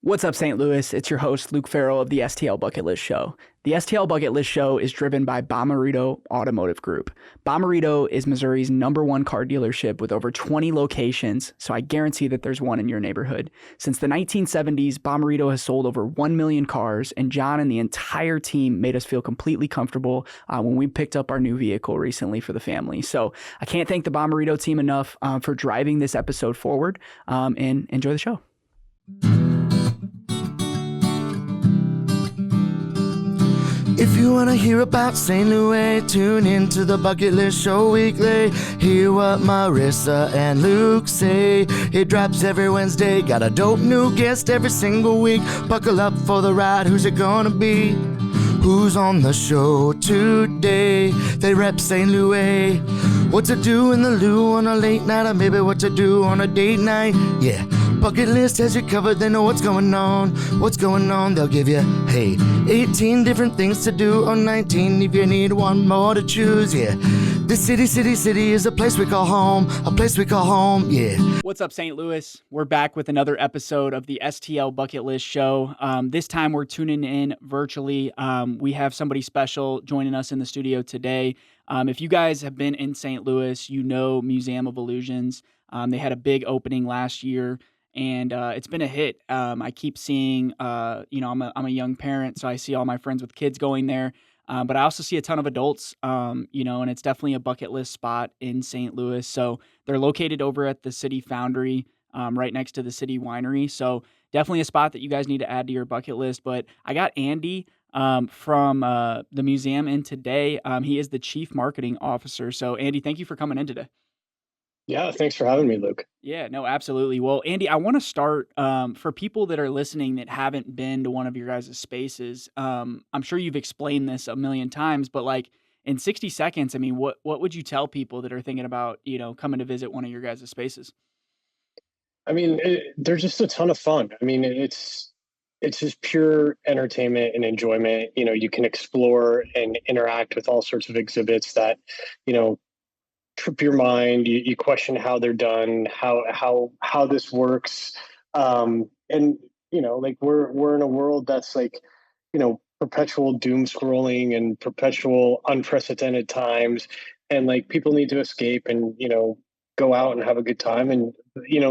What's up, St. Louis? It's your host, Luke Farrell of the STL Bucket List Show. The STL Bucket List Show is driven by Bomarito Automotive Group. Bomarito is Missouri's #1 car dealership with over 20 locations, so I guarantee that there's one in your neighborhood. Since the 1970s, Bomarito has sold over 1 million cars, and John and the entire team made us feel completely comfortable when we picked up our new vehicle recently for the family. So I can't thank the Bomarito team enough for driving this episode forward, and enjoy the show. If you want to hear about St. Louis, tune into the Bucket List Show weekly. Hear what Marissa and Luke say. It drops every Wednesday. Got a dope new guest every single week. Buckle up for the ride. Who's it gonna be? Who's on the show today? They rep St. Louis. What to do in the loo on a late night, or maybe what to do on a date night. Yeah, Bucket List has you covered. They know what's going on. What's going on? They'll give you, hey, 18 different things to do, or 19 if you need one more to choose. Yeah, this city is a place we call home. A place we call home. Yeah. What's up, St. Louis? We're back with another episode of the STL Bucket List Show. This time we're tuning in virtually. We have somebody special joining us in the studio today. If you guys have been in St. Louis, you know Museum of Illusions. They had a big opening last year, and it's been a hit. I keep seeing, I'm a young parent, so I see all my friends with kids going there. But I also see a ton of adults, and it's definitely a bucket list spot in St. Louis. So they're located over at the City Foundry, right next to the City Winery. So definitely a spot that you guys need to add to your bucket list. But I got Andy from the museum in today. He is the Chief Marketing Officer. So Andy, thank you for coming in today. Yeah, thanks for having me, Luke. Yeah, no, absolutely. Well, Andy, I want to start for people that are listening that haven't been to one of your guys' spaces. I'm sure you've explained this a million times, but like in 60 seconds, I mean, what would you tell people that are thinking about, coming to visit one of your guys' spaces? I mean, they're just a ton of fun. I mean, it's just pure entertainment and enjoyment. You can explore and interact with all sorts of exhibits that, trip your mind. You question how they're done, how this works, and like we're in a world that's like, perpetual doom scrolling and perpetual unprecedented times, and like people need to escape and go out and have a good time. And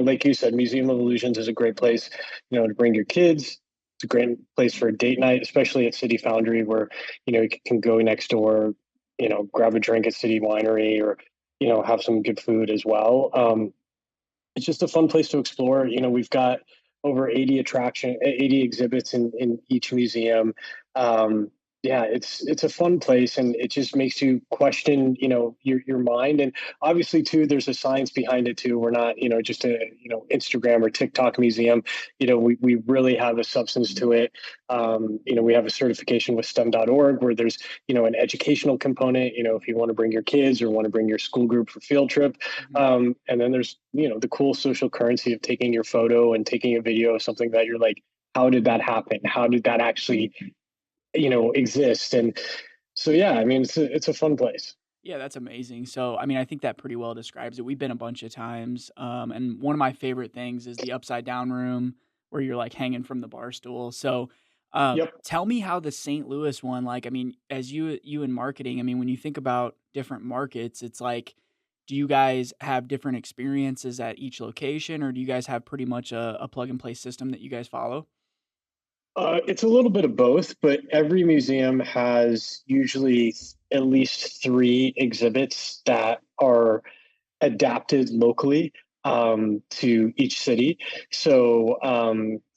like you said, Museum of Illusions is a great place, to bring your kids. It's a great place for a date night, especially at City Foundry, where you can go next door, grab a drink at City Winery, or have some good food as well. It's just a fun place to explore. We've got over 80 exhibits in each museum. Yeah, it's a fun place, and it just makes you question, your mind. And obviously too, there's a science behind it too. We're not, just a, Instagram or TikTok museum. We really have a substance to it. We have a certification with STEM.org where there's, an educational component, if you want to bring your kids or want to bring your school group for field trip. And then there's, the cool social currency of taking your photo and taking a video of something that you're like, how did that happen? How did that actually exist? And so, yeah, I mean, it's a fun place. Yeah, that's amazing. So, I mean, I think that pretty well describes it. We've been a bunch of times. And one of my favorite things is the upside down room where you're like hanging from the bar stool. So, Yep. tell me how the St. Louis one, like, I mean, as you in marketing, I mean, when you think about different markets, it's like, do you guys have different experiences at each location, or do you guys have pretty much a plug and play system that you guys follow? It's a little bit of both, but every museum has usually at least 3 exhibits that are adapted locally to each city. So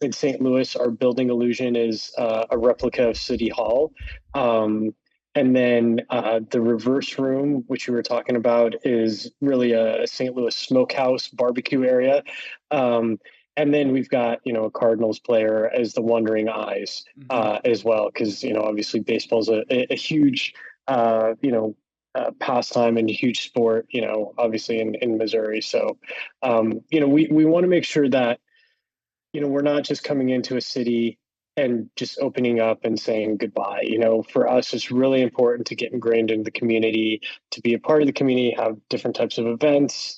in St. Louis, our building illusion is a replica of City Hall. And then the reverse room, which you were talking about, is really a St. Louis smokehouse barbecue area. And then we've got, a Cardinals player as the Wandering Eyes as well, because, obviously baseball is a huge, pastime and a huge sport, obviously in Missouri. So, we want to make sure that, we're not just coming into a city and just opening up and saying goodbye. For us, it's really important to get ingrained in the community, to be a part of the community, have different types of events,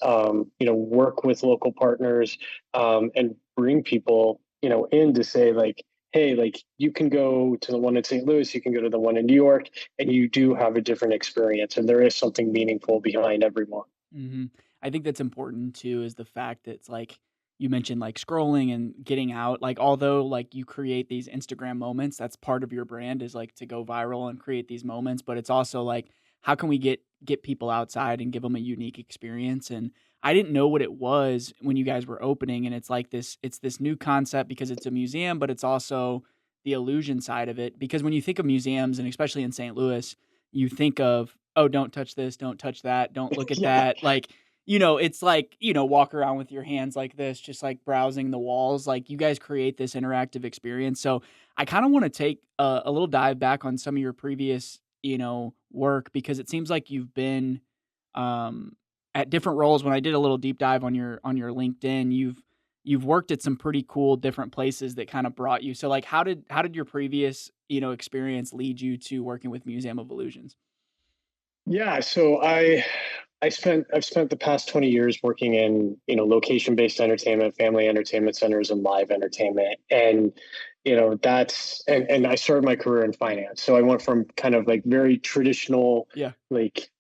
work with local partners, and bring people in to say like, hey, like you can go to the one in St. Louis, you can go to the one in New York, and you do have a different experience, and there is something meaningful behind everyone. Mhm. I think that's important too is the fact that it's like you mentioned like scrolling and getting out. Like although like you create these Instagram moments, that's part of your brand is like to go viral and create these moments, but it's also like how can we get people outside and give them a unique experience? And I didn't know what it was when you guys were opening and it's this new concept because it's a museum, but it's also the illusion side of it because when you think of museums and especially in St. Louis, you think of, "Oh, don't touch this, don't touch that, don't look at Yeah. that." Like, it's like, walk around with your hands like this, just like browsing the walls. Like, you guys create this interactive experience. So, I kinda wanna take a little dive back on some of your previous, work because it seems like you've been, um, at different roles. When I did a little deep dive on your LinkedIn, you've worked at some pretty cool different places that kinda brought you. So, like, how did your previous, experience lead you to working with Museum of Illusions? Yeah, so I've spent the past 20 years working in, location based entertainment, family entertainment centers, and live entertainment. And and I started my career in finance. So I went from kind of like very traditional, Yeah. like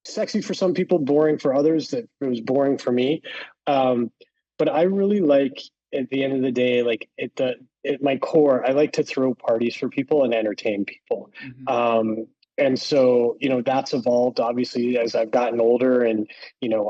sexy for some people, boring for others. That it was boring for me. Um, but I really like at the end of the day, like at my core, I like to throw parties for people and entertain people. Mhm. Um, and so, that's evolved obviously as I've gotten older and,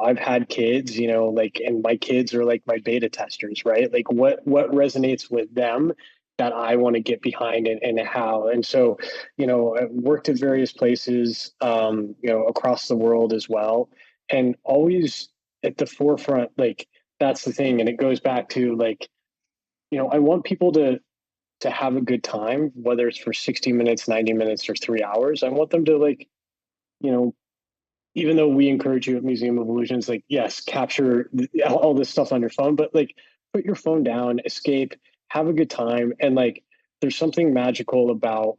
I've had kids, like, and my kids are like my beta testers, right? Like what resonates with them that I want to get behind and how. And so, I've worked at various places, across the world as well, and always at the forefront. Like that's the thing, and it goes back to like, I want people to have a good time, whether it's for 60 minutes, 90 minutes, or 3 hours. I want them to like, you know, even though we encourage you at Museum of Illusions, like yes, capture all this stuff on your phone, but like put your phone down, escape, have a good time, and like there's something magical about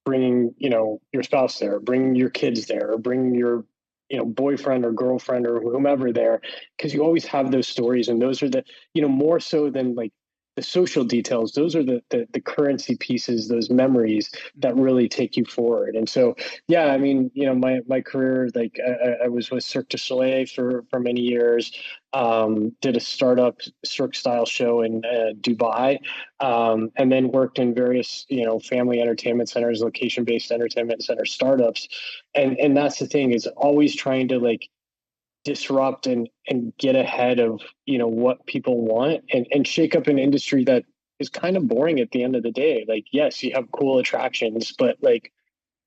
bringing, your spouse there, bringing your kids there, or bringing your, boyfriend or girlfriend or whomever there, because you always have those stories, and those are the, more so than like the social details. Those are the currency pieces, those memories that Mhm. really take you forward. And so, yeah, I mean, my career, like I was with Cirque du Soleil for many years. Did a startup Cirque style show in Dubai, and then worked in various family entertainment centers, location based entertainment center startups. And that's the thing, is always trying to like disrupt and get ahead of what people want, and shake up an industry that is kind of boring at the end of the day. Like yes, you have cool attractions, but like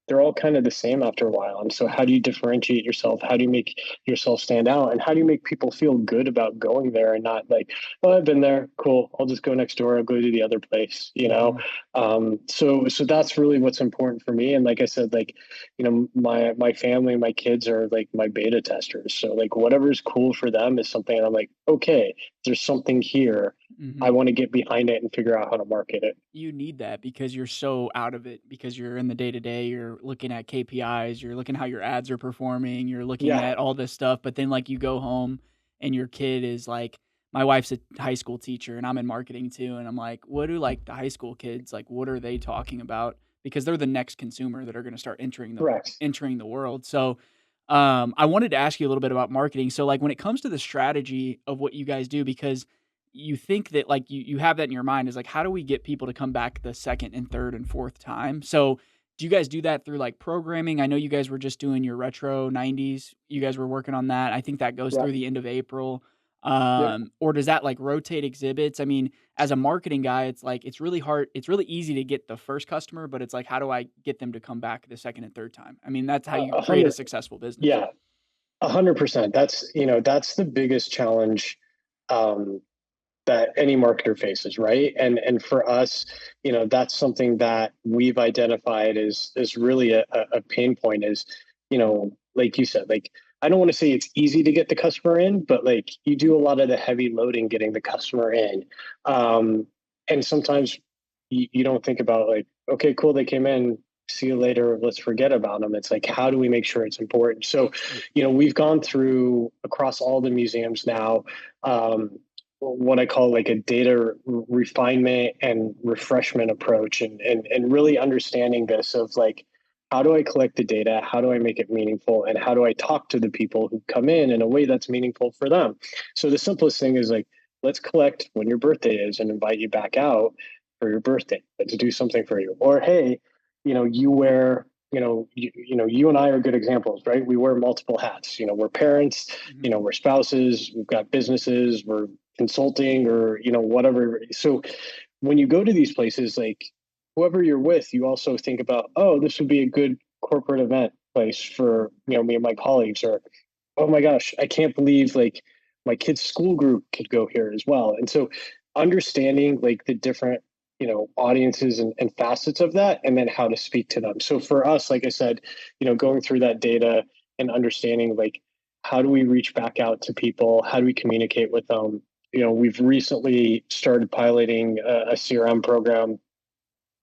they're all kind of the same after a while. And so, how do you differentiate yourself? How do you make yourself stand out? And how do you make people feel good about going there and not like, oh, I've been there, cool, I'll just go next door, I'll go to the other place, Mhm. So that's really what's important for me. And like I said, like, my family, my kids are like my beta testers. So like whatever's cool for them is something I'm like, okay, there's something here. I Mhm. want to get behind it and figure out how to market it. You need that because you're so out of it because you're in the day to day, you're looking at KPIs, you're looking how your ads are performing, you're looking Yeah, at all this stuff, but then, like, you go home and your kid is like my wife's a high school teacher and I'm in marketing too, and I'm like, "What do, like, the high school kids like, what are they talking about?" Because they're the next consumer that are gonna start correct. entering the world, so, I wanted to ask you a little bit about marketing, so, like, when it comes to the strategy of what you guys do because you think that like you have that in your mind is like how do we get people to come back the second and third and fourth time? So do you guys do that through like programming? I know you guys were just doing your retro 90s. You guys were working on that. I think that goes Yeah. through the end of April. Yep. Or does that like rotate exhibits? I mean, as a marketing guy, it's like it's really hard. It's really easy to get the first customer, but it's like how do I get them to come back the second and third time? I mean, that's how you A create a hundred. successful business. Yeah, 100%. That's the biggest challenge, um, that any marketer faces, right? And for us, that's something that we've identified is really a pain point. Is like you said, like I don't want to say it's easy to get the customer in, but like you do a lot of the heavy loading getting the customer in, um, and sometimes you don't think about like, okay, cool, they came in. See you later. Let's forget about them. It's like, how do we make sure it's important? So, Yeah. we've gone through across all the museums now. Um, what I call like a data refinement and refreshment approach, and really understanding this of like, how do I collect the data? How do I make it meaningful? And how do I talk to the people who come in a way that's meaningful for them? So the simplest thing is like, let's collect when your birthday is and invite you back out for your birthday to do something for you. Or, hey, you wear, you and I are good examples, right? We wear multiple hats. We're parents, Mhm. we're spouses, we've got businesses, we're consulting, or whatever. So when you go to these places, like whoever you're with, you also think about, oh, this would be a good corporate event place for me and my colleagues. Or, oh my gosh, I can't believe like my kid's school group could go here as well. And so understanding like the different audiences and facets of that, and then how to speak to them. So for us, like I said, going through that data and understanding like, how do we reach back out to people, how do we communicate with them. We've recently started piloting a CRM program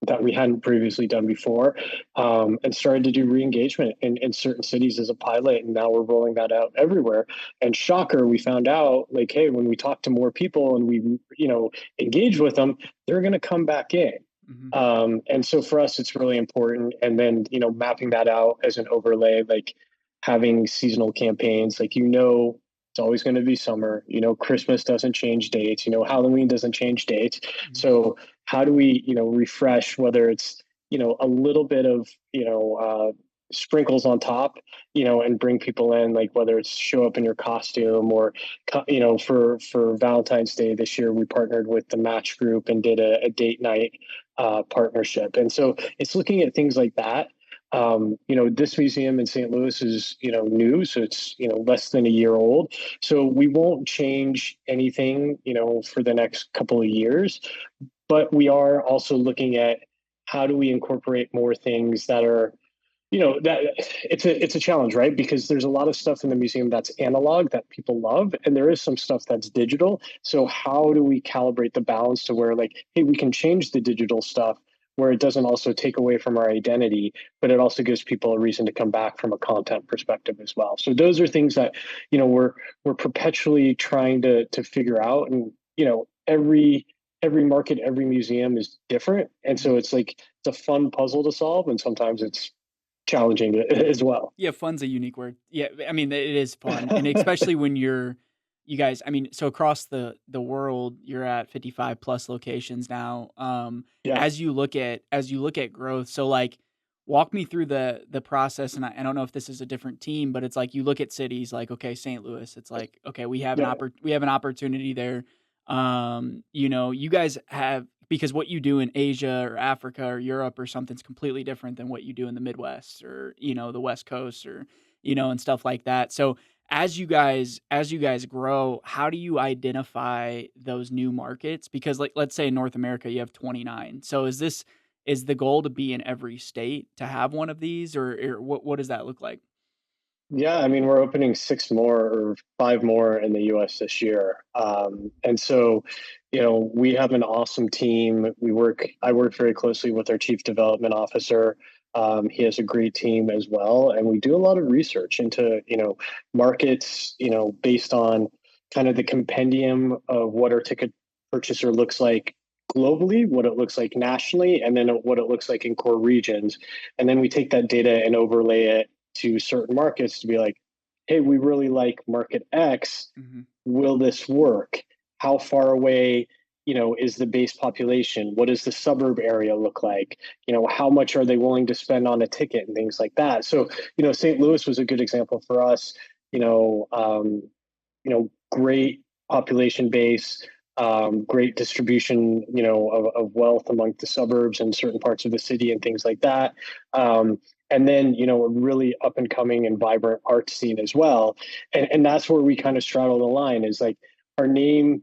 that we hadn't previously done before, and started to do re-engagement in certain cities as a pilot, and now we're rolling that out everywhere. And shocker, we found out like, hey, when we talk to more people and we engage with them, they're going to come back in. Mhm. And so for us, it's really important. And then mapping that out as an overlay, like having seasonal campaigns, like it's always going to be summer. Christmas doesn't change dates. Halloween doesn't change dates. Mhm. So how do we refresh, whether it's a little bit of sprinkles on top, and bring people in, like whether it's show up in your costume, or for Valentine's Day this year we partnered with the Match Group and did a date night partnership. And so it's looking at things like that. This museum in St. Louis is new, so it's less than a year old, so we won't change anything for the next couple of years. But we are also looking at how do we incorporate more things that are, that it's a challenge, right? Because there's a lot of stuff in the museum that's analog that people love, and there is some stuff that's digital. So how do we calibrate the balance to where like, hey, we can change the digital stuff where it doesn't also take away from our identity, but it also gives people a reason to come back from a content perspective as well. So those are things that we're perpetually trying to figure out. And every market, every museum is different, and Mhm. so it's like it's a fun puzzle to solve, and sometimes it's challenging as well. Yeah, fun's a unique word. Yeah, I mean, it is fun, and especially when you guys, I mean, so across the world, you're at 55 plus locations now. Yeah. As you look at growth, so like, walk me through the process, and I don't know if this is a different team, but it's like you look at cities like, okay, St. Louis, it's like, okay, Yeah. we have an opportunity there. You guys have, because what you do in Asia or Africa or Europe or something's completely different than what you do in the Midwest or, the West Coast or, and stuff like that. So as you guys grow, how do you identify those new markets? Because like, let's say in North America, you have 29. So is the goal to be in every state to have one of these, or what does that look like? Yeah, I mean, we're opening six more or five more in the US this year. And so, we have an awesome team. I work very closely with our chief development officer. He has a great team as well. And we do a lot of research into, markets, based on kind of the compendium of what our ticket purchaser looks like globally, what it looks like nationally, and then what it looks like in core regions. And then we take that data and overlay it to certain markets to be like, hey, we really like market X. Mhm. Will this work? How far away, is the base population? What does the suburb area look like? How much are they willing to spend on a ticket and things like that? So, St. Louis was a good example for us. Great population base, great distribution, of wealth among the suburbs and certain parts of the city and things like that. And then, a really up and coming and vibrant art scene as well. And that's where we kind of straddle the line, is like our name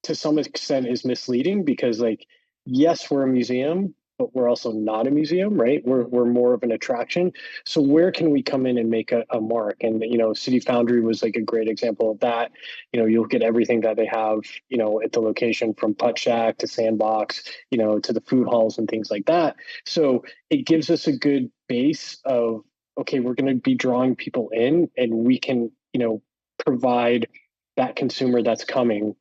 to some extent is misleading, because like, yes, we're a museum, but we're also not a museum, right? We're more of an attraction. So where can we come in and make a mark? And City Foundry was like a great example of that. You look at everything that they have, at the location, from Putt Shack to Sandbox, to the food halls and things like that. So it gives us a good base of, okay, we're going to be drawing people in, and we can provide that consumer that's coming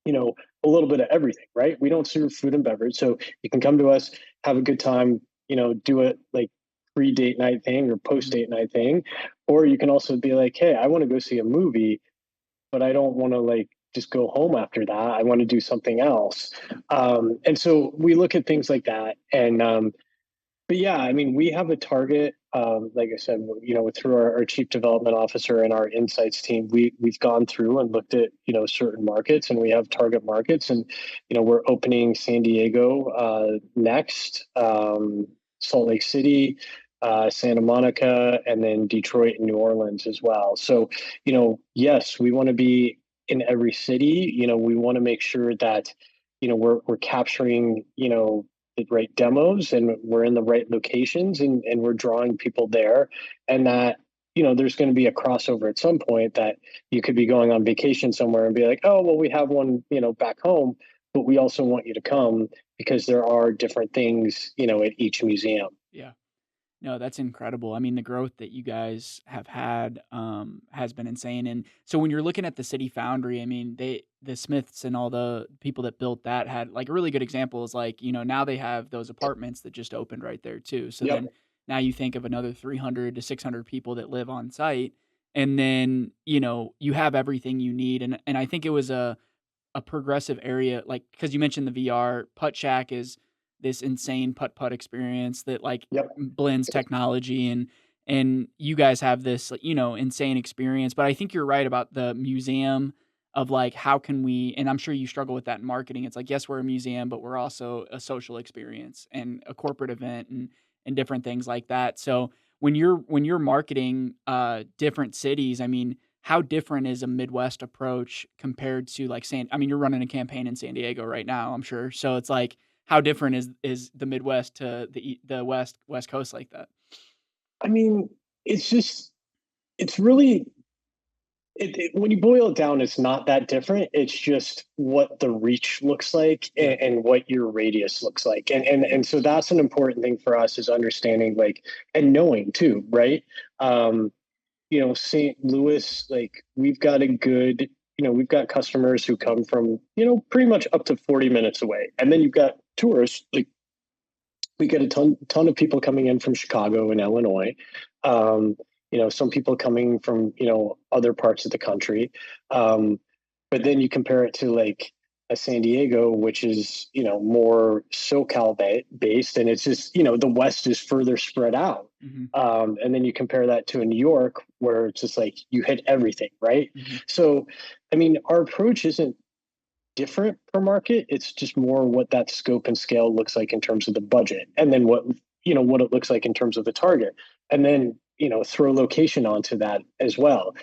a little bit of everything, right? We don't serve food and beverage. So you can come to us, have a good time, do it like pre-date night thing or Mhm. post-date night thing. Or you can also be like, hey, I want to go see a movie, but I don't want to like just go home after that. I want to do something else. And so we look at things like that. But yeah, I mean, we have a target. Like I said, through our chief development officer and our insights team, we've gone through and looked at certain markets, and we have target markets, and we're opening San Diego next, Salt Lake City, Santa Monica, and then Detroit and New Orleans as well. So, yes, we want to be in every city. We want to make sure that we're capturing the right demos and we're in the right locations and we're drawing people there, and that there's going to be a crossover at some point that you could be going on vacation somewhere and be like, oh well, we have one back home, but we also want you to come because there are different things at each museum. Yeah. No, that's incredible. I mean, the growth that you guys have had has been insane. And so when you're looking at the City Foundry, I mean, the Smiths and all the people that built that had like a really good example is like, now they have those apartments that just opened right there too. So Yep. then now you think of another 300 to 600 people that live on site, and then, you have everything you need. And I think it was a progressive area, like because you mentioned the VR. Putt Shack is this insane putt experience that like Yep. blends technology, and you guys have this like, insane experience. But I think you're right about the museum of like how can we, and I'm sure you struggle with that in marketing. It's like, yes, we're a museum, but we're also a social experience and a corporate event and different things like that. So when you're marketing different cities, I mean, how different is a Midwest approach compared to like I mean, you're running a campaign in San Diego right now, I'm sure. So it's like, how different is the Midwest to the West Coast like that? I mean, it's really when you boil it down, it's not that different. It's just what the reach looks like Yeah. and what your radius looks like. And so that's an important thing for us is understanding like and knowing too, right? Um, St. Louis, like we've got customers who come from, pretty much up to 40 minutes away. And then you've got tourists, like we get a ton of people coming in from Chicago and Illinois. Um, some people coming from other parts of the country. Um, but then you compare it to like a San Diego, which is more SoCal based, and it's just the West is further spread out. Mhm. And then you compare that to a New York, where it's just like you hit everything, right? Mhm. So, I mean, our approach isn't different per market. It's just more what that scope and scale looks like in terms of the budget, and then what it looks like in terms of the target, and then throw location onto that as well.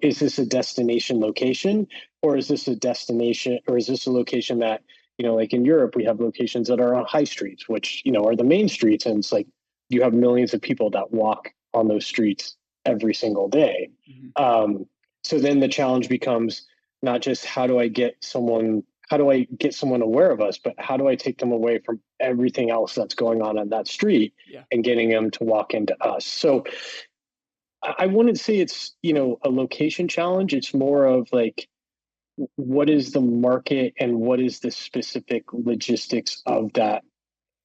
Is this a destination location, or is this a destination, or is this a location that like in Europe we have locations that are on high streets, which are the main streets, and it's like you have millions of people that walk on those streets every single day. Mhm. Um, so then the challenge becomes not just how do I get someone aware of us, but how do I take them away from everything else that's going on that street Yeah. and getting them to walk into us. So I wouldn't say it's a location challenge. It's more of like what is the market and what is the specific logistics of that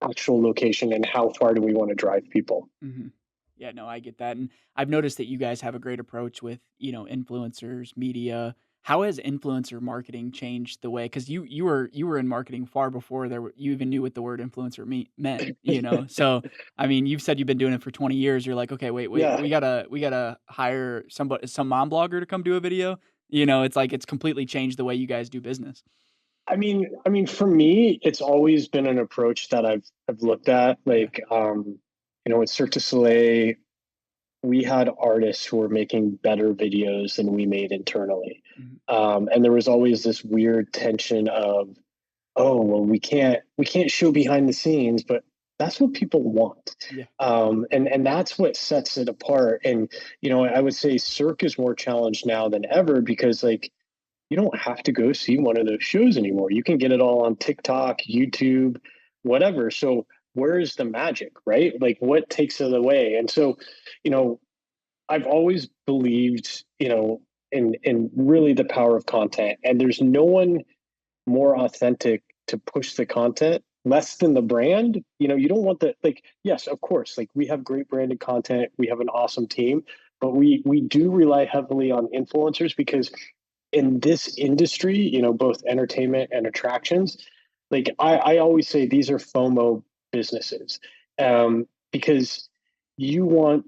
actual location and how far do we want to drive people. Mhm. Yeah, no, I get that, and I've noticed that you guys have a great approach with, influencers, media. How has influencer marketing changed the way? Because you were in marketing far before you even knew what the word influencer meant, you know? So, I mean, you've said you've been doing it for 20 years. You're like, "Okay, wait, Yeah. we gotta hire some mom blogger to come do a video." It's like it's completely changed the way you guys do business. I mean, for me, it's always been an approach that I've looked at. Yeah. Like, at Cirque du Soleil, we had artists who were making better videos than we made internally. Mhm. And there was always this weird tension of, oh, well, we can't show behind the scenes, but that's what people want. Yeah. And that's what sets it apart. And, I would say Cirque is more challenged now than ever because like you don't have to go see one of those shows anymore. You can get it all on TikTok, YouTube, whatever. So where is the magic, right? Like what takes it away? And so, you know, I've always believed, in really the power of content. And there's no one more authentic to push the content less than the brand. You don't want the, like, yes, of course, like we have great branded content, we have an awesome team, but we do rely heavily on influencers because in this industry, both entertainment and attractions, like I always say these are FOMO businesses. Because you want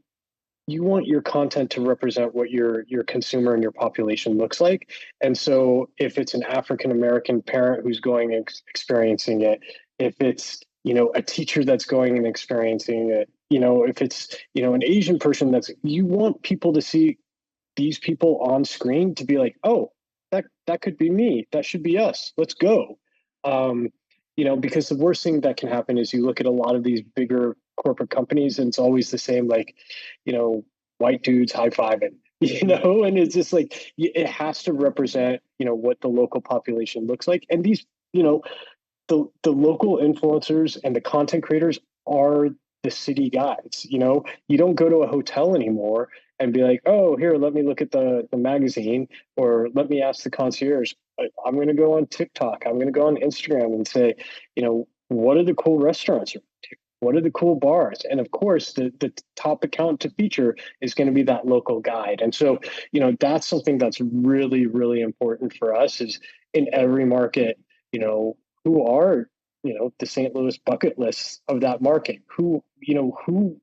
your content to represent what your consumer and your population looks like. And so if it's an African American parent who's going and experiencing it, if it's a teacher that's going and experiencing it, if it's an Asian person, that's, you want people to see these people on screen to be like, oh, that could be me, that should be us, let's go. um, because the worst thing that can happen is you look at a lot of these bigger corporate companies and it's always the same, like, you know white dudes high-fiving, and it's just like it has to represent what the local population looks like. And these, the local influencers and the content creators are the city guides. You don't go to a hotel anymore and be like, oh, here, let me look at the magazine, or let me ask the concierge. I'm going to go on TikTok, I'm going to go on Instagram and say, what are the cool restaurants, what are the cool bars? And of course, the top account to feature is going to be that local guide. And so, that's something that's really, really important for us, is in every market, who are, the St. Louis bucket lists of that market, who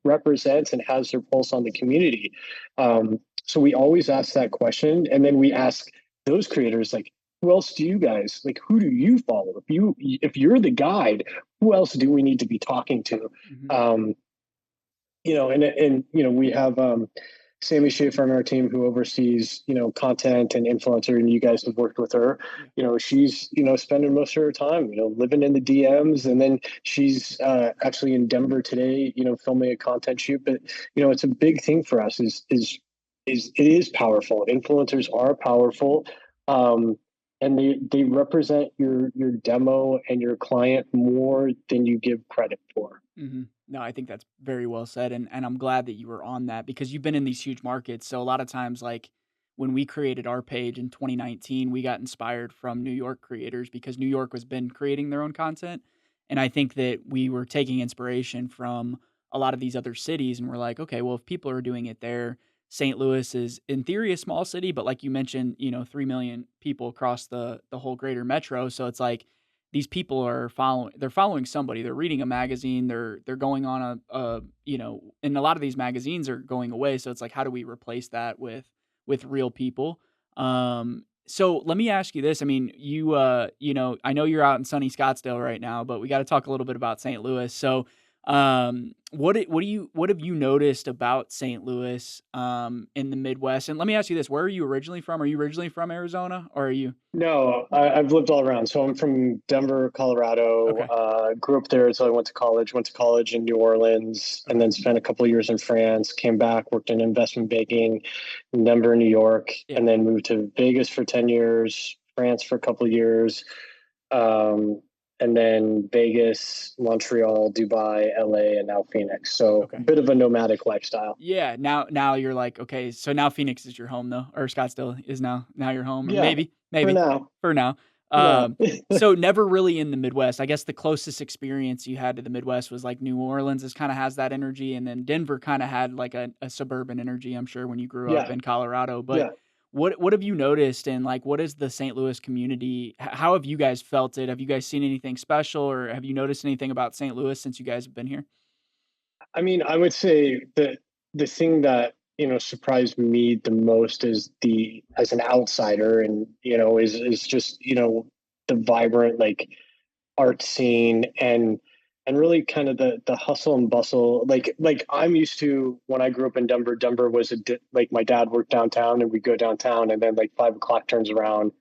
represents and has their pulse on the community. So we always ask that question. And then we ask those creators, like, who else do you guys like? Who do you follow? If you're the guide, who else do we need to be talking to? Mhm. And we have Sammy Schaefer on our team who oversees content and influencer, and you guys have worked with her. Yeah. She's spending most of her time living in the DMs, and then she's actually in Denver today, filming a content shoot. But it's a big thing for us. Is it is powerful. Influencers are powerful. And they represent your demo and your client more than you give credit for. No, I think that's very well said, and I'm glad that you were on that because you've been in these huge markets. So a lot of times, like when we created our page in 2019, we got inspired from New York creators because New York was been creating their own content, and I think that we were taking inspiration from a lot of these other cities, and we're like, okay, well, if people are doing it there, St. Louis is in theory a small city, but like you mentioned, 3 million people across the whole greater metro. So it's like these people are following somebody, they're reading a magazine, they're going on and a lot of these magazines are going away, so it's like how do we replace that with real people? So let me ask you this. I mean, I know you're out in sunny Scottsdale right now, but we got to talk a little bit about St. Louis. So what have you noticed about St. Louis in the Midwest? And let me ask you this, where are you originally from? Are you originally from Arizona, or are you? No, I've lived all around. So I'm from Denver, Colorado. Okay. Grew up there until I went to college. Went to college in New Orleans, and Okay. then spent a couple of years in France. Came back, worked in investment banking in Denver, New York, Yeah. and then moved to Vegas for 10 years, France for a couple of years, um, and then Vegas, Montreal, Dubai, LA, and now Phoenix. So a Okay. bit of a nomadic lifestyle. Yeah, now you're like, okay, so now Phoenix is your home though, or Scottsdale is now your home, or Yeah, for maybe now. for now. For now. So never really in the Midwest. I guess the closest experience you had to the Midwest was like New Orleans is kind of has that energy, and then Denver kind of had like a suburban energy, I'm sure, when you grew up Yeah, in Colorado. But yeah. what have you noticed, and like what is the St. Louis community? How have you guys felt it? Have you guys seen anything special, or have you noticed anything about St. Louis since you guys have been here? I mean, I would say that the thing that surprised me the most is the as an outsider, and is just the vibrant, like, art scene, and really kind of the hustle and bustle. Like I'm used to when I grew up in Denver. Denver was like my dad worked downtown, and we go downtown, and then like 5 o'clock turns around,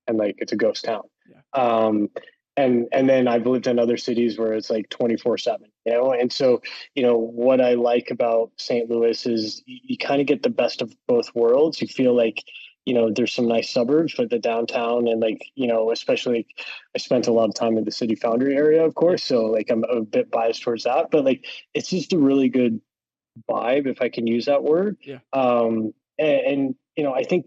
and like it's a ghost town. Yeah. And then I've lived in other cities where it's like 24/7, and so what I like about St. Louis is you kind of get the best of both worlds. You feel like there's some nice suburbs, but the downtown, and like especially I spent a lot of time in the city foundry area, of Yeah. course, so like I'm a bit biased towards that, but like it's just a really good vibe, if I can use that word. Yeah. And I think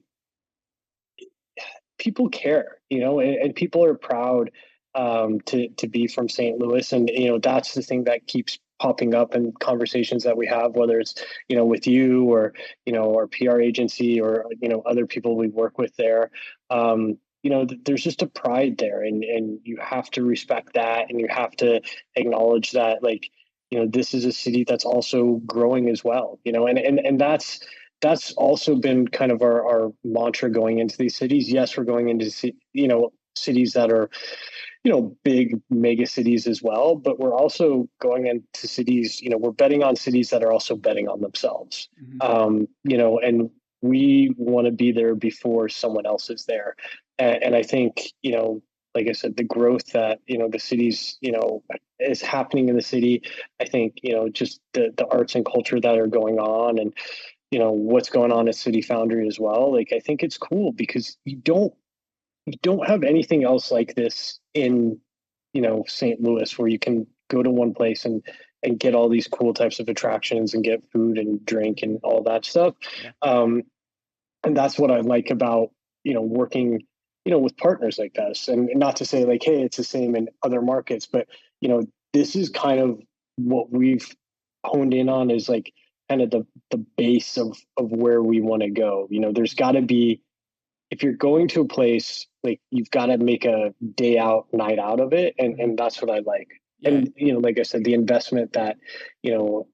people care, and people are proud to be from St. Louis, and that's the thing that keeps popping up in conversations that we have, whether it's with you or our PR agency or other people we work with there. There's just a pride there, and you have to respect that, and you have to acknowledge that, like, this is a city that's also growing as well, and that's also been kind of our mantra going into these cities. Yes, we're going into cities that are big mega cities as well, but we're also going into cities, we're betting on cities that are also betting on themselves. Mhm. And we want to be there before someone else is there. And I think, like I said, the growth that, the cities, is happening in the city. I think, just the arts and culture that are going on, and, what's going on at City Foundry as well. Like, I think it's cool because you don't have anything else like this in St. Louis, where you can go to one place and get all these cool types of attractions and get food and drink and all that stuff. Yeah. And that's what I like about working with partners like this, and not to say like, hey, it's the same in other markets, but this is kind of what we've honed in on, is like kind of the base of where we want to go. There's got to be, if you're going to a place, like, you've got to make a day out, night out of it. And that's what I like. Yeah. And, like I said, the investment that,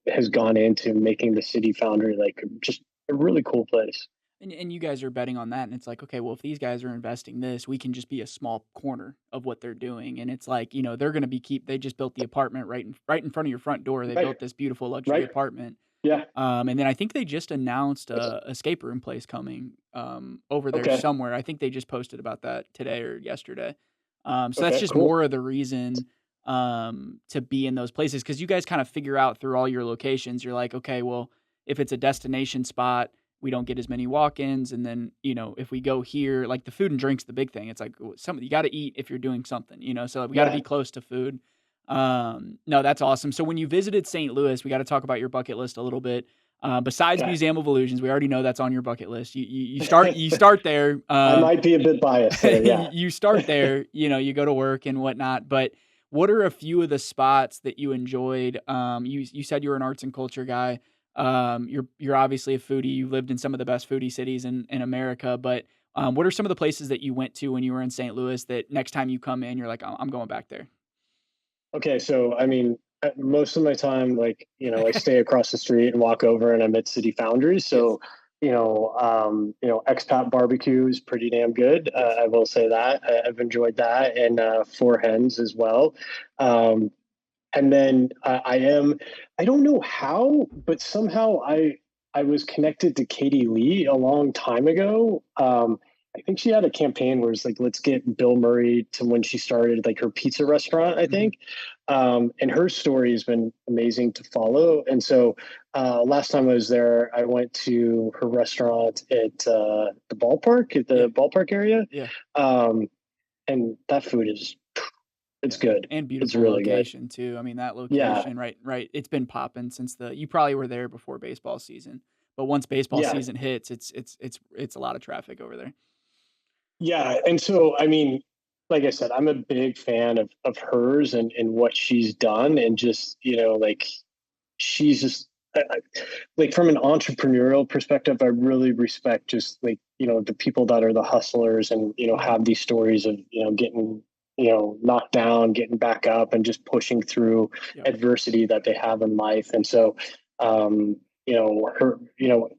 has gone into making the City Foundry, like, just a really cool place. And you guys are betting on that, and it's like, okay, well, if these guys are investing this, we can just be a small corner of what they're doing. And it's like, they're going to they just built the apartment right in front of your front door. They Right. built this beautiful luxury Right. apartment. Yeah. And then I think they just announced a escape room place coming over there Okay. somewhere. I think they just posted about that today or yesterday. So that's Okay, just cool. more of the reason to be in those places, because you guys kind of figure out through all your locations. You're like, okay, well, if it's a destination spot, we don't get as many walk-ins, and then if we go here, like, the food and drink's the big thing. It's like, you got to eat if you're doing something, so we got to Yeah. be close to food. No, that's awesome. So when you visited St. Louis, we got to talk about your bucket list a little bit. Besides Okay. Museum of Illusions, we already know that's on your bucket list. You start there. I might be a bit biased there. Yeah. You start there. You go to work and whatnot. But what are a few of the spots that you enjoyed? You said you were an arts and culture guy. You're obviously a foodie. You lived in some of the best foodie cities in America. But what are some of the places that you went to when you were in St. Louis that next time you come in, you're like, I'm going back there? Okay, so I mean, most of my time, like, I stay across the street and walk over, and I'm at City Foundry. So, expat barbecue is pretty damn good. Yes. I will say that I've enjoyed that, and Four Hens as well. And then I don't know how, but somehow I was connected to Katie Lee a long time ago. I think she had a campaign where it's like, let's get Bill Murray to, when she started like her pizza restaurant, I think. And her story has been amazing to follow. And so last time I was there, I went to her restaurant at the ballpark, at the ballpark area. Yeah. And that food it's good. And It's beautiful really good. location too. I mean, that Yeah. location, right. It's been popping since you probably were there before baseball season, but once baseball Yeah. season hits, it's a lot of traffic over there. Yeah. And so, I mean, like I said, I'm a big fan of hers and what she's done. And just, like, she's just like, from an entrepreneurial perspective, I really respect just, like, the people that are the hustlers and, have these stories of, getting, knocked down, getting back up, and just pushing through Yep. adversity that they have in life. And so, her,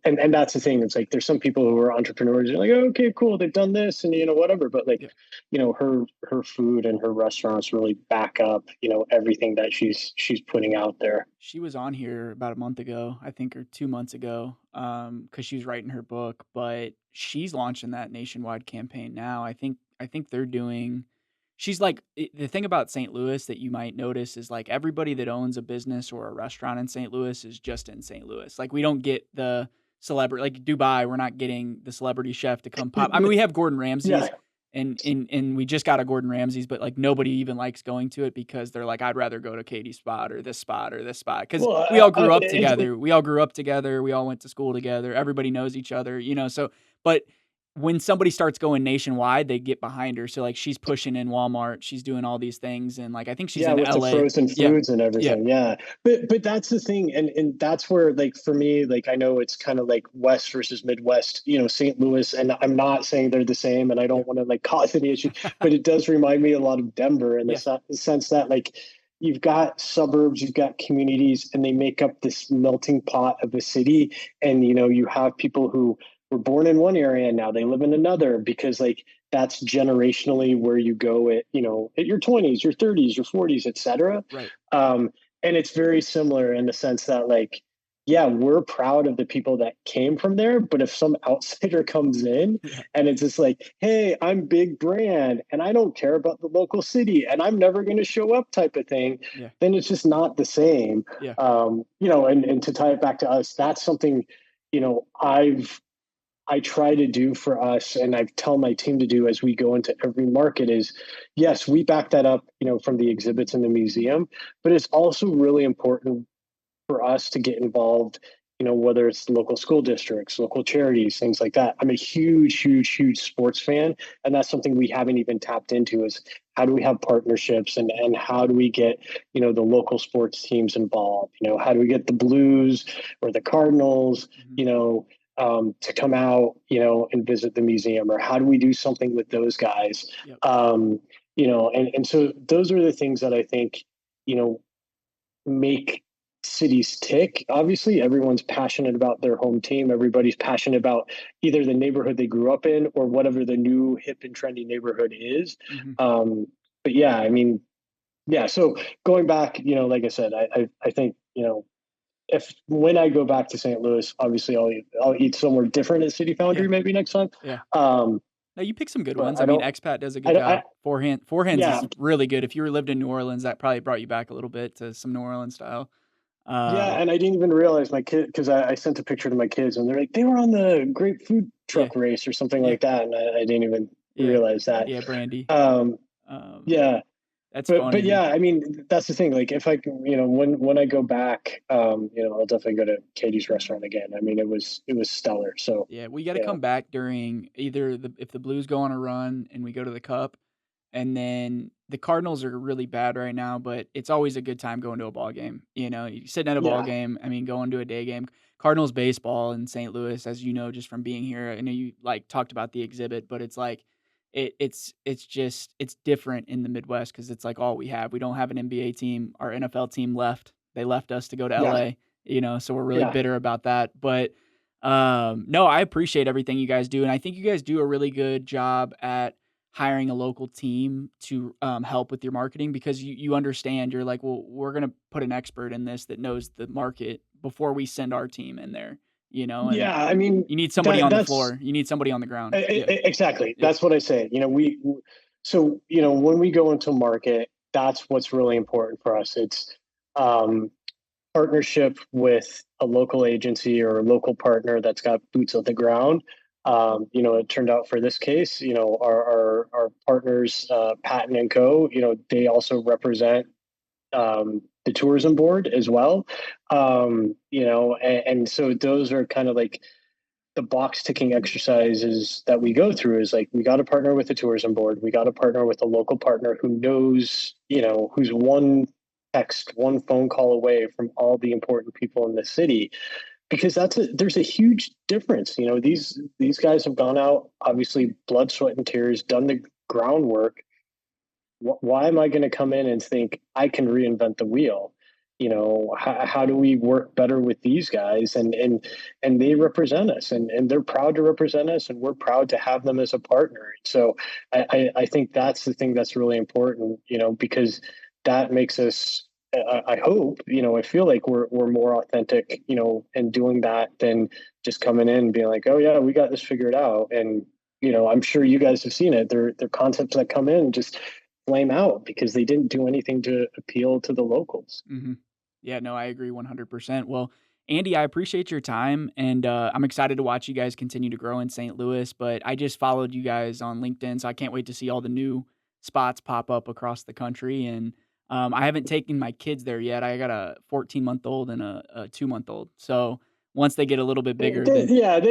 and that's the thing. It's like, there's some people who are entrepreneurs, you're like, oh, okay, cool, they've done this and, whatever. But, like, Yep. Her food and her restaurants really back up, everything that she's putting out there. She was on here about a month ago, I think, or 2 months ago, because she was writing her book. But she's launching that nationwide campaign now. I think they're doing. She's like, the thing about St. Louis that you might notice is, like, everybody that owns a business or a restaurant in St. Louis is just in St. Louis. Like, we don't get the celebrity, like Dubai. We're not getting the celebrity chef to come pop. I mean, we have Gordon Ramsay's. Yeah. And we just got a Gordon Ramsay's, but, like, nobody even likes going to it because they're like, I'd rather go to Katie's spot or this spot or this spot, because Well, we all grew up it's- together. We all grew up together. We all went to school together. Everybody knows each other, So, but when somebody starts going nationwide, they get behind her. So like she's pushing in Walmart, she's doing all these things, and like I think she's Yeah, in with the LA. frozen Yeah, foods and yeah, everything. Yeah. But that's the thing. And that's where, like, for me, like, I know it's kind of like West versus Midwest, St. Louis, and I'm not saying they're the same, and I yeah, don't want to like cause any issues, but it does remind me a lot of Denver in the yeah, sense that, like, you've got suburbs, you've got communities, and they make up this melting pot of a city. And you have people who were born in one area and now they live in another, because, like, that's generationally where you go at, at your 20s, your 30s, your 40s, etc. right. um, and it's very similar in the sense that, like, yeah, we're proud of the people that came from there, but if some outsider comes in Yeah, and it's just like, hey, I'm big brand and I don't care about the local city and I'm never going to show up type of thing, yeah, then it's just not the same. yeah, And to tie it back to us, that's something, I try to do for us, and I tell my team to do as we go into every market is, yes, we back that up, from the exhibits in the museum, but it's also really important for us to get involved, whether it's local school districts, local charities, things like that. I'm a huge, huge, huge sports fan, and that's something we haven't even tapped into is how do we have partnerships, and how do we get, the local sports teams involved? How do we get the Blues or the Cardinals, hmm, to come out, and visit the museum, or how do we do something with those guys? yep, And so those are the things that I think, you know, make cities tick. Obviously, everyone's passionate about their home team. Everybody's passionate about either the neighborhood they grew up in or whatever the new hip and trendy neighborhood is. hmm, Um, but yeah, I mean, yeah. So going back, like I said, I think, if when I go back to St. Louis, obviously I'll eat somewhere different at City yeah, Foundry maybe next time. yeah. Um, No, you pick some good but ones. I I mean, don't. Expat does a good I job. Forehands yeah. is really good. If you were lived in New Orleans, that probably brought you back a little bit to some New Orleans style. Yeah, Uh, and I didn't even realize my kid, because I sent a picture to my kids and they're like, they were on the Great Food yeah, Truck Race or something yeah, like that, and I didn't even yeah, realize that. yeah, Brandy. Um, Um, yeah, that's but funny, man. yeah, I mean, that's the thing. Like, if I can, when I go back, I'll definitely go to Katie's restaurant again. I mean, it was stellar. So, Yeah, we got to you know, come back during either if the Blues go on a run and we go to the Cup, and then the Cardinals are really bad right now, but it's always a good time going to a ball game. You sitting at a ball yeah, game. I mean, going to a day game. Cardinals baseball in St. Louis, as you know, just from being here. I know you like talked about the exhibit, but it's like it's just it's different in the Midwest because it's like all we have. We don't have an NBA team. Our NFL team left. They left us to go to yeah, LA. So we're really yeah. bitter about that. But no, I appreciate everything you guys do, and I think you guys do a really good job at hiring a local team to help with your marketing because you understand. You're like, well, we're gonna put an expert in this that knows the market before we send our team in there. And Yeah, I mean, you need somebody that on the that's floor. You need somebody on the ground. Yeah, exactly. yeah, That's what I say. So, when we go into market, that's what's really important for us. It's um, partnership with a local agency or a local partner that's got boots on the ground. It turned out for this case, our partners, Patton and Co. They also represent the tourism board as well. And so those are kind of like the box ticking exercises that we go through is like, we got to partner with the tourism board. We got to partner with a local partner who knows, who's one text, one phone call away from all the important people in the city, because there's a huge difference. These guys have gone out, obviously blood, sweat, and tears, done the groundwork. Why am I going to come in and think I can reinvent the wheel? How do we work better with these guys? And they represent us, and they're proud to represent us, and we're proud to have them as a partner. So I think that's the thing that's really important, because that makes us. I hope, I feel like we're more authentic, in doing that than just coming in and being like, oh yeah, we got this figured out. And I'm sure you guys have seen it. They're concepts that come in just flame out because they didn't do anything to appeal to the locals. hmm yeah. No, I agree 100%. Well, Andy, I appreciate your time, and I'm excited to watch you guys continue to grow in St. Louis. But I just followed you guys on LinkedIn, so I can't wait to see all the new spots pop up across the country. And I haven't taken my kids there yet. I got a 14-month-old and a 2-month-old. So once they get a little bit bigger, They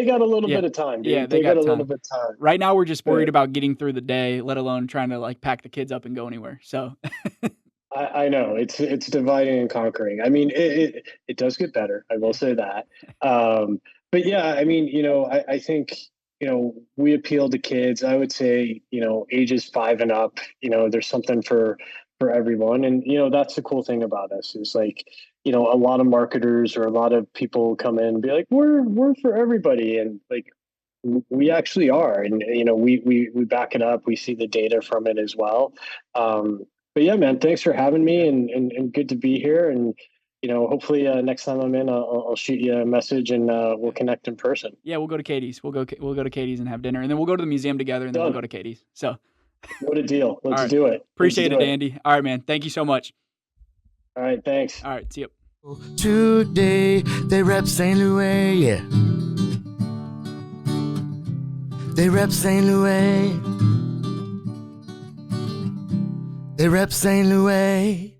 got a little yeah, bit of time, dude. yeah, they They got got a little time. bit of time. Right now, we're just worried But about getting through the day, let alone trying to like pack the kids up and go anywhere. So I know it's dividing and conquering. I mean, it does get better. I will yeah, say that. But yeah, I mean, I think we appeal to kids. I would say ages 5 and up. There's something for everyone, and that's the cool thing about us is like a lot of marketers or a lot of people come in and be like, we're for everybody, and like we actually are, and we back it up. We see the data from it as well. But yeah, man, thanks for having yeah, me, and good to be here. And hopefully next time I'm in, I'll shoot you a message, and we'll yeah. connect in person. Yeah, we'll go to Katie's. We'll go to Katie's and have dinner, and then we'll go to the museum together, and then we'll Done. go to Katie's. So, What a deal. all Let's right, do it. Let's appreciate do it, it. Andy. All right, man. Thank you so much. All right. Thanks. All right, see you. Today they rep St. Louis, yeah. They rep St. Louis. They rep St. Louis.